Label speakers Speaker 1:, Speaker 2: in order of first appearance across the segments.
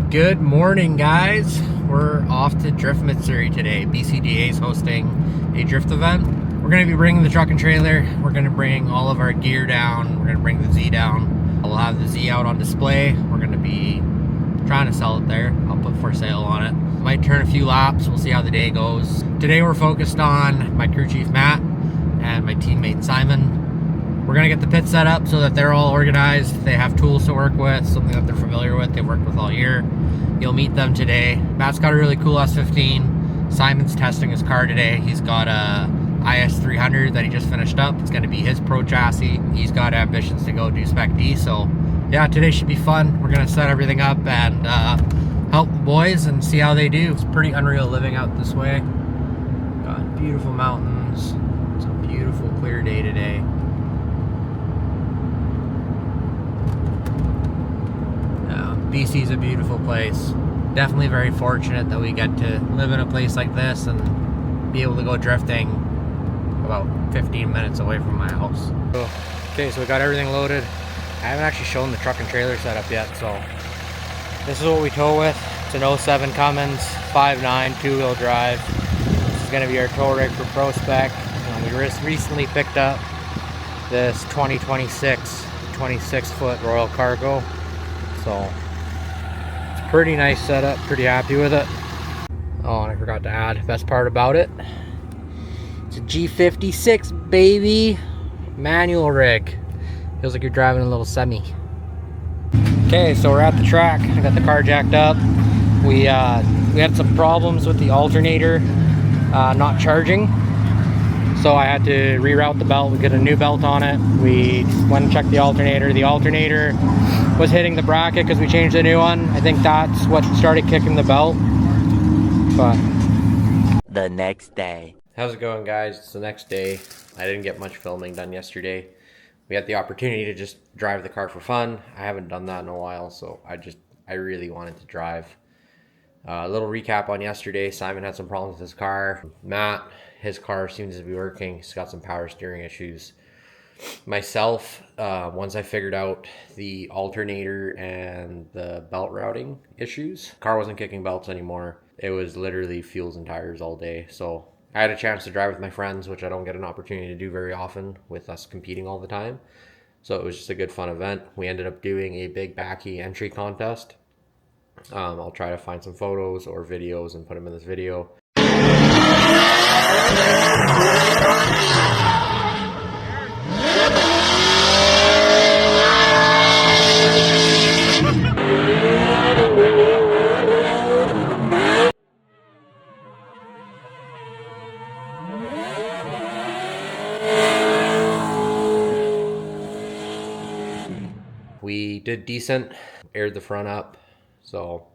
Speaker 1: Good morning, guys. We're off to Drift Missouri today. Bcda is hosting a drift event. We're going to be bringing the truck and trailer. We're going to bring all of our gear down. We're going to bring the Z down. We'll have the Z out on display. We're going to be trying to sell it there. I'll put for sale on it. Might turn a few laps. We'll see how the day goes. Today we're focused on my crew chief Matt and my teammate Simon. We're gonna get the pit set up so that they're all organized. They have tools to work with, something that they're familiar with, they've worked with all year. You'll meet them today. Matt's got a really cool S15. Simon's testing his car today. He's got a IS300 that he just finished up. It's gonna be his pro chassis. He's got ambitions to go do Spec D, so yeah, today should be fun. We're gonna set everything up and help the boys and see how they do. It's pretty unreal living out this way. Got beautiful mountains. It's a beautiful clear day today. BC's a beautiful place. Definitely very fortunate that we get to live in a place like this and be able to go drifting about 15 minutes away from my house. Okay, so we got everything loaded. I haven't actually shown the truck and trailer setup yet, so this is what we tow with. It's an 07 Cummins 5.9 two-wheel drive. This is going to be our tow rig for Pro Spec. We recently picked up this 2026 26-foot Royal Cargo, so pretty nice setup, pretty happy with it. Oh, and I forgot to add, best part about it, it's a G56, baby. Manual rig. Feels like you're driving a little semi. Okay, so we're at the track. I got the car jacked up. We had some problems with the alternator not charging. So I had to reroute the belt. We get a new belt on it. We went and checked the alternator. The alternator was hitting the bracket because we changed the new one. I think that's what started kicking the belt. But the next day. How's it going, guys? It's the next day. I didn't get much filming done yesterday. We had the opportunity to just drive the car for fun. I haven't done that in a while, so I really wanted to drive. A little recap on yesterday. Simon had some problems with his car. Matt, his car seems to be working. He's got some power steering issues. Myself, once I figured out the alternator and the belt routing issues, car wasn't kicking belts anymore. It was literally fuels and tires all day. So I had a chance to drive with my friends, which I don't get an opportunity to do very often with us competing all the time. So it was just a good fun event. We ended up doing a big backy entry contest. I'll try to find some photos or videos and put them in this video. We did decent, aired the front up, so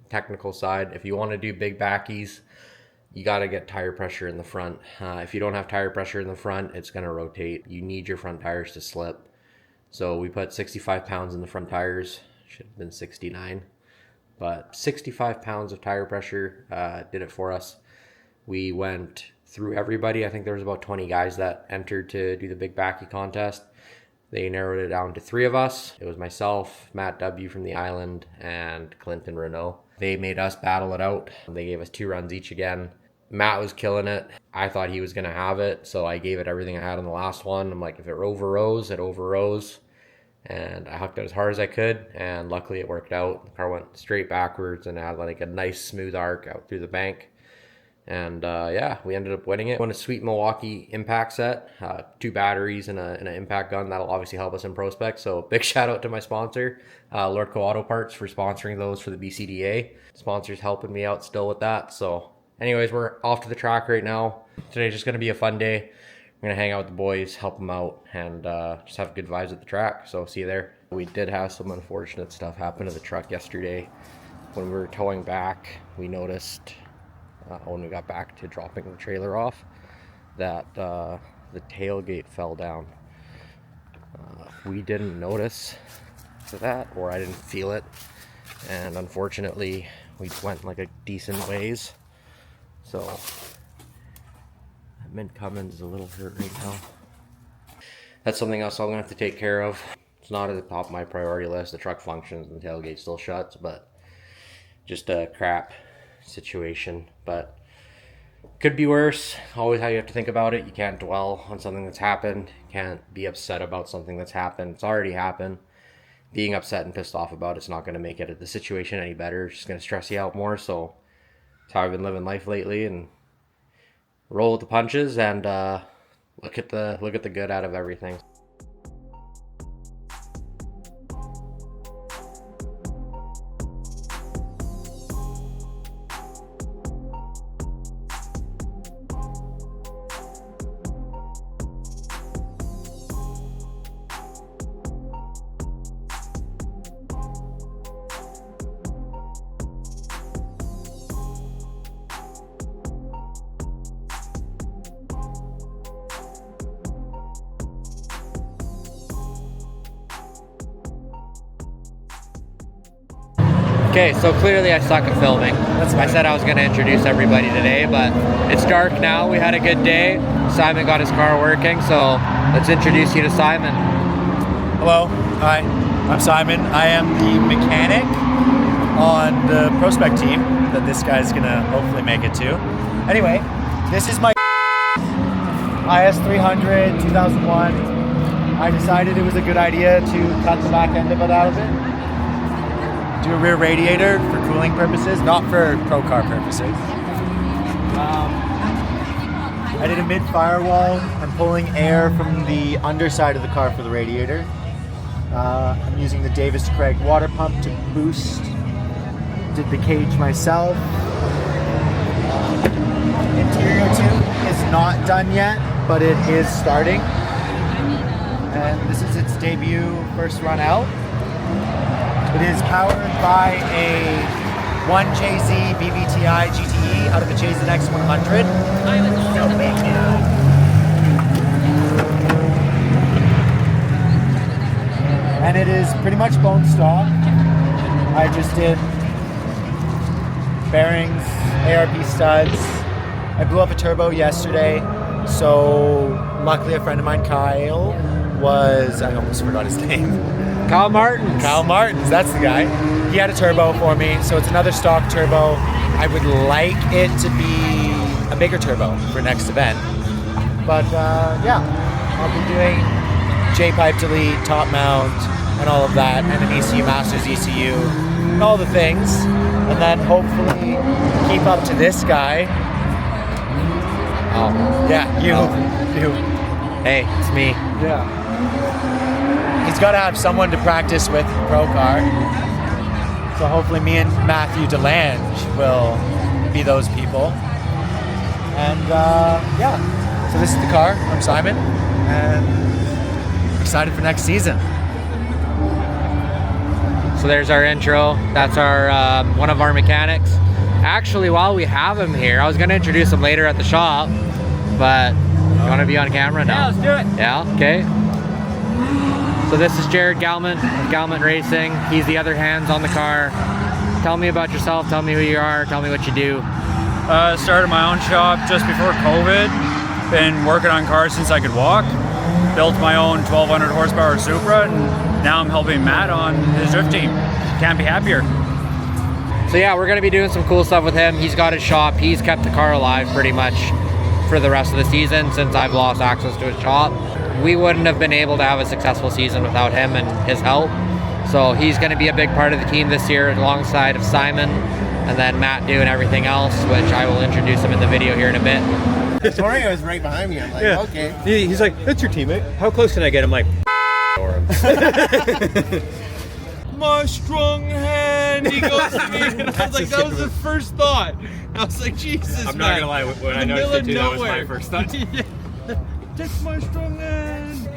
Speaker 1: technical side, if you want to do big backies, you got to get tire pressure in the front. If you don't have tire pressure in the front, it's going to rotate. You need your front tires to slip. So we put 65 pounds in the front tires, should have been 69, but 65 pounds of tire pressure did it for us. We went through everybody. I think there was about 20 guys that entered to do the big backy contest. They narrowed it down to 3 of us. It was myself, Matt W. from the island, and Clinton Renault. They made us battle it out. They gave us 2 runs each again. Matt was killing it. I thought he was going to have it, so I gave it everything I had on the last one. I'm like, if it overrose, it overrose. And I hooked it as hard as I could, and luckily it worked out. The car went straight backwards and had like a nice smooth arc out through the bank. And yeah, we ended up winning it. Won a sweet Milwaukee impact set, 2 batteries and an impact gun. That'll obviously help us in Prospect. So big shout out to my sponsor, Lordco Auto Parts, for sponsoring those for the BCDA. Sponsor's helping me out still with that. So anyways, we're off to the track right now. Today's just going to be a fun day. We're going to hang out with the boys, help them out, and just have good vibes at the track. So see you there. We did have some unfortunate stuff happen to the truck yesterday. When we were towing back, we noticed when we got back to dropping the trailer off that the tailgate fell down. We didn't notice that, or I didn't feel it, and unfortunately we went like a decent ways, so Mint Cummins is a little hurt right now. That's something else I'm gonna have to take care of. It's not at the top of my priority list. The truck functions and the tailgate still shuts, but just a crap situation, but could be worse. Always how you have to think about it. You can't dwell on something that's happened. You can't be upset about something that's happened. It's already happened. Being upset and pissed off about it's not going to make the situation any better. It's just going to stress you out more. So that's how I've been living life lately, and roll with the punches and look at the good out of everything. Okay, so clearly I suck at filming. I said I was going to introduce everybody today, but it's dark now. We had a good day. Simon got his car working, so let's introduce you to Simon.
Speaker 2: Hello, hi, I'm Simon. I am the mechanic on the Prospect team that this guy's going to hopefully make it to. Anyway, this is my IS300 2001. I decided it was a good idea to cut the back end of it out of it. Do a rear radiator for cooling purposes, not for pro car purposes. I did a mid firewall. I'm pulling air from the underside of the car for the radiator. I'm using the Davis Craig water pump to boost. Did the cage myself. Interior tube is not done yet, but it is starting. And this is its debut first run out. It is powered by a 1JZ BVTI GTE out of the Chase X100. And it is pretty much bone stock. I just did bearings, ARP studs. I blew up a turbo yesterday, so luckily a friend of mine, Kyle, I almost forgot his name.
Speaker 1: Kyle Martins.
Speaker 2: Kyle Martins, that's the guy. He had a turbo for me, so it's another stock turbo. I would like it to be a bigger turbo for next event. But yeah, I'll be doing J-pipe delete, top mount, and all of that, and an ECU Masters ECU, and all the things. And then hopefully keep up to this guy.
Speaker 1: Oh.
Speaker 2: Yeah, you.
Speaker 1: Hey, it's me.
Speaker 2: Yeah. He's got to have someone to practice with pro car. So hopefully me and Matthew DeLange will be those people. And yeah, so this is the car. I'm Simon, and excited for next season.
Speaker 1: So there's our intro. That's our one of our mechanics. Actually, while we have him here, I was going to introduce him later at the shop, but you want to be on camera now?
Speaker 2: Yeah, let's do it.
Speaker 1: Yeah, okay. So this is Jared Galman, Galman Racing. He's the other hands on the car. Tell me about yourself, tell me who you are, tell me what you do.
Speaker 3: Started my own shop just before COVID. Been working on cars since I could walk. Built my own 1200 horsepower Supra, and now I'm helping Matt on his drift team. Can't be happier.
Speaker 1: So yeah, we're gonna be doing some cool stuff with him. He's got his shop. He's kept the car alive pretty much for the rest of the season since I've lost access to his shop. We wouldn't have been able to have a successful season without him and his help. So he's going to be a big part of the team this year alongside of Simon, and then Matt doing everything else, which I will introduce him in the video here in a bit.
Speaker 4: Tori was right behind me. I'm like,
Speaker 3: Yeah.
Speaker 4: okay.
Speaker 3: He's like, that's your teammate. How close can I get? I'm like, my strong hand. He goes to me, and I was like, that was the first thought. I was like, Jesus,
Speaker 5: I'm not gonna lie, when I noticed it too, that was my first thought.
Speaker 3: Take my strong hand.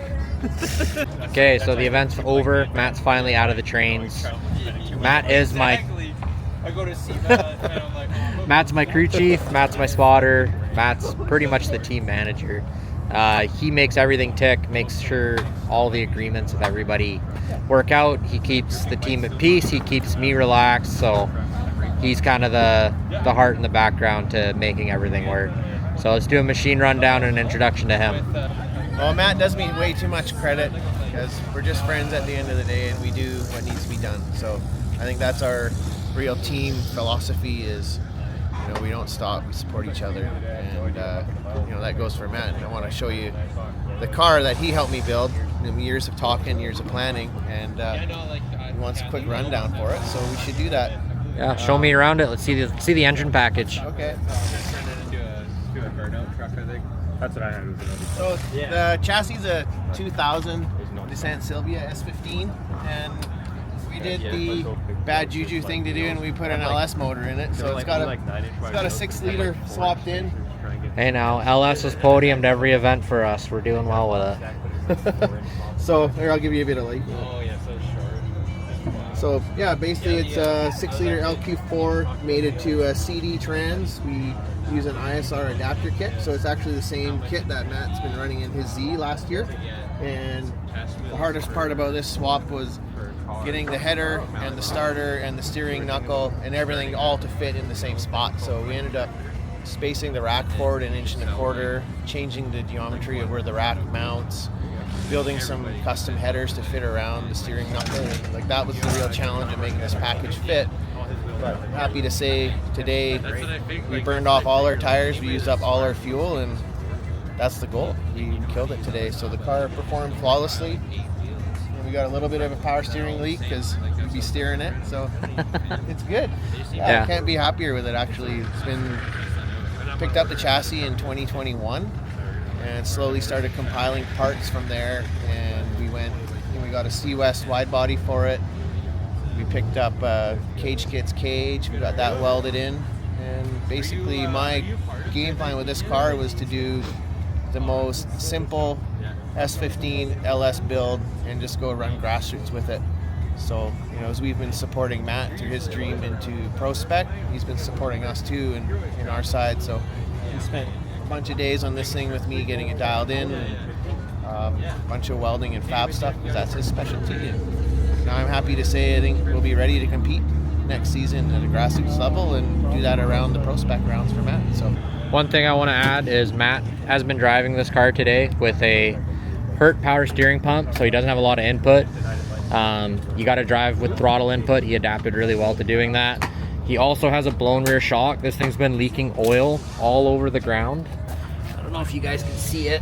Speaker 1: Okay, so the event's over. Matt's finally out of the trains. Matt is my
Speaker 3: I go to see Matt, and I'm like, oh,
Speaker 1: Matt's my crew chief. Matt's my spotter. Matt's pretty much the team manager. He makes everything tick, makes sure all the agreements with everybody work out. He keeps the team at peace. He keeps me relaxed. So he's kind of the heart in the background to making everything work. So let's do a machine rundown and an introduction to him.
Speaker 4: Well, Matt does me way too much credit because we're just friends at the end of the day, and we do what needs to be done. So I think that's our real team philosophy is, you know, we don't stop, we support each other, and you know, that goes for Matt. And I want to show you the car that he helped me build. Years of talking, years of planning, and he wants a quick rundown for it, so we should do that.
Speaker 1: Yeah, show me around it. Let's see the engine package.
Speaker 4: Okay.
Speaker 5: To a burnout truck, I think. That's what I had.
Speaker 4: So the chassis is a 2000 Nissan Silvia S15, and we did the bad juju thing to do, and we put an LS motor in it. So it's got a 6-liter swapped in.
Speaker 1: Hey now, LS has podiumed every event for us. We're doing well with it.
Speaker 4: So here, I'll give you a bit of light.
Speaker 5: Oh yeah, so short.
Speaker 4: So yeah, basically it's a 6-liter LQ4 mated to a CD trans. We use an ISR adapter kit, so it's actually the same kit that Matt's been running in his Z last year. And the hardest part about this swap was getting the header and the starter and the steering knuckle and everything all to fit in the same spot. So we ended up spacing the rack forward 1.25 inches, changing the geometry of where the rack mounts, building some custom headers to fit around the steering knuckle. Like, that was the real challenge of making this package fit. But happy to say today we burned off all our tires, we used up all our fuel, and that's the goal. We killed it today. So the car performed flawlessly. And we got a little bit of a power steering leak because we'd be steering it, so it's good. Yeah, I can't be happier with it, actually. It's been picked up the chassis in 2021 and slowly started compiling parts from there, and we got a C-West wide body for it. We picked up cage kits cage, we got that welded in, and basically my game plan with this car was to do the most simple S15 LS build and just go run grassroots with it. So, you know, as we've been supporting Matt through his dream into Pro Spec, he's been supporting us too in our side. So he spent a bunch of days on this thing with me getting it dialed in, and a bunch of welding and fab stuff, because that's his specialty. And now I'm happy to say I think we'll be ready to compete next season at a grassroots level and do that around the Pro Spec rounds for Matt. So
Speaker 1: one thing I want to add is Matt has been driving this car today with a Hurt power steering pump, so he doesn't have a lot of input. You got to drive with throttle input. He adapted really well to doing that. He also has a blown rear shock. This thing's been leaking oil all over the ground. I don't know if you guys can see it.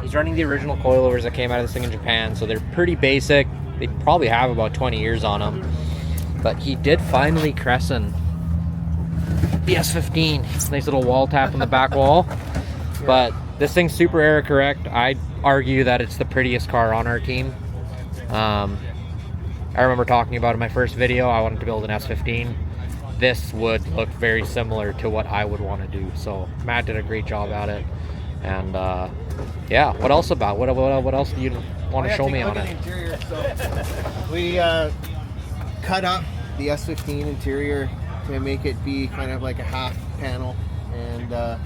Speaker 1: He's running the original coilovers that came out of this thing in Japan, so they're pretty basic. They probably have about 20 years on them. But he did finally crescent the S15. It's a nice little wall tap on the back wall. But this thing's super error correct. I'd argue that it's the prettiest car on our team. I remember talking about in my first video, I wanted to build an S15. This would look very similar to what I would want to do. So Matt did a great job at it. And yeah, what else about? What else do you want to show me on it?
Speaker 4: Interior. So we cut up the S15 interior to make it be kind of like a half panel, and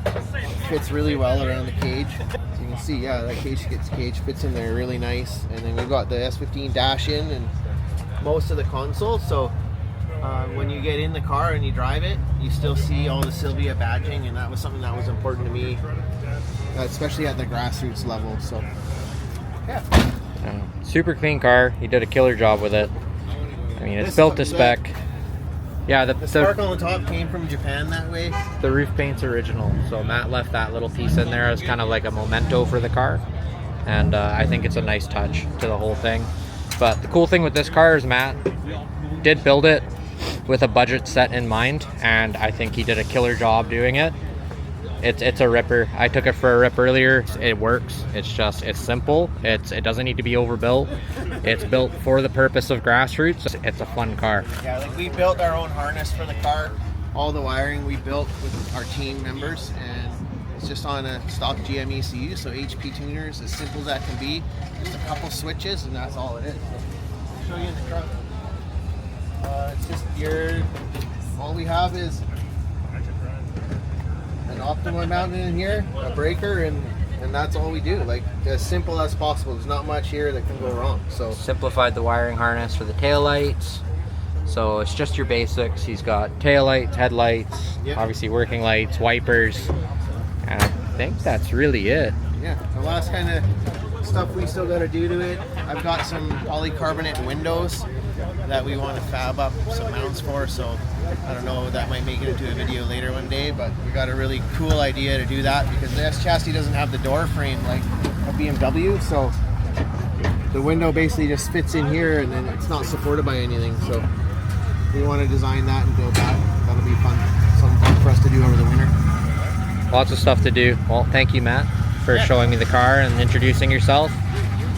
Speaker 4: fits really well around the cage. So you can see, yeah, that cage fits in there really nice. And then we've got the S15 dash in and most of the console. So when you get in the car and you drive it, you still see all the Silvia badging, and that was something that was important to me, especially at the grassroots level. So yeah,
Speaker 1: super clean car. He did a killer job with it. I mean, it's built to spec. Yeah,
Speaker 4: the sparkle on the top came from Japan that way.
Speaker 1: The roof paint's original, so Matt left that little piece in there as kind of like a memento for the car, and I think it's a nice touch to the whole thing. But the cool thing with this car is Matt did build it with a budget set in mind, and I think he did a killer job doing it. It's a ripper. I took it for a rip earlier. It works. It's simple. It doesn't need to be overbuilt. It's built for the purpose of grassroots. It's a fun car.
Speaker 4: Yeah, like we built our own harness for the car. All the wiring we built with our team members, and it's just on a stock GM ECU, so HP tuners, as simple as that can be. Just a couple switches, and that's all it is. I'll show you in the trunk. It's just all we have is an Optima mounted in here, a breaker, and that's all we do. Like, as simple as possible. There's not much here that can go wrong. So
Speaker 1: simplified the wiring harness for the taillights. So it's just your basics. He's got taillights, headlights, obviously working lights, wipers. And I think that's really it.
Speaker 4: Yeah, the last kind of stuff we still got to do to it. I've got some polycarbonate windows that we want to fab up some mounts for. So I don't know, that might make it into a video later one day, but we got a really cool idea to do that because the S chassis doesn't have the door frame like a BMW, so the window basically just fits in here and then it's not supported by anything. So we want to design that and build that. That'll be fun, something fun for us to do over the winter.
Speaker 1: Lots of stuff to do. Well, thank you, Matt, for showing me the car and introducing yourself.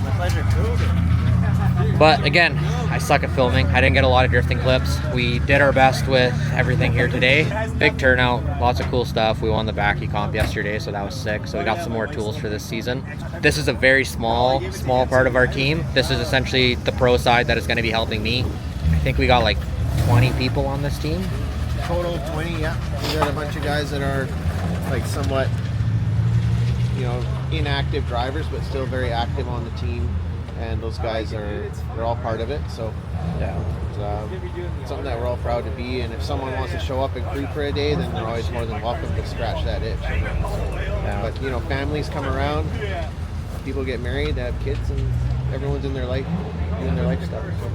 Speaker 4: My pleasure.
Speaker 1: But again, I suck at filming. I didn't get a lot of drifting clips. We did our best with everything here today. Big turnout, lots of cool stuff. We won the Bcda comp yesterday, so that was sick. So we got some more tools for this season. This is a very small part of our team. This is essentially the pro side that is going to be helping me. I think we got like 20 people on this team.
Speaker 4: Total of 20, yeah. We got a bunch of guys that are like somewhat, you know, inactive drivers, but still very active on the team. And those guys they're all part of it. So yeah, it's something that we're all proud to be. And if someone wants to show up and crew for a day, then they're always more than welcome to scratch that itch. You know? So, but you know, families come around, people get married, they have kids, and everyone's in their life, doing their life stuff. So.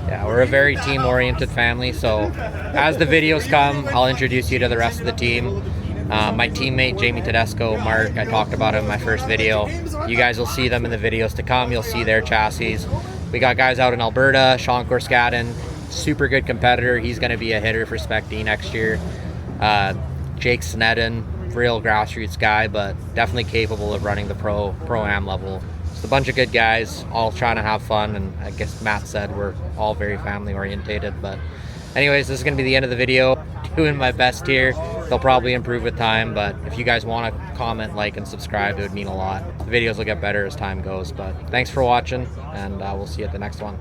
Speaker 1: Yeah, we're a very team-oriented family, so as the videos come, I'll introduce you to the rest of the team. My teammate, Jamie Tedesco, Mark, I talked about him in my first video. You guys will see them in the videos to come. You'll see their chassis. We got guys out in Alberta, Sean Corskaden, super good competitor. He's going to be a hitter for Spec D next year. Jake Sneddon, real grassroots guy, but definitely capable of running the pro-am level. It's a bunch of good guys, all trying to have fun, and I guess Matt said we're all very family orientated. But anyways, this is going to be the end of the video. Doing my best here. They'll probably improve with time, but if you guys want to comment, like, and subscribe, it would mean a lot. The videos will get better as time goes, but thanks for watching, and we'll see you at the next one.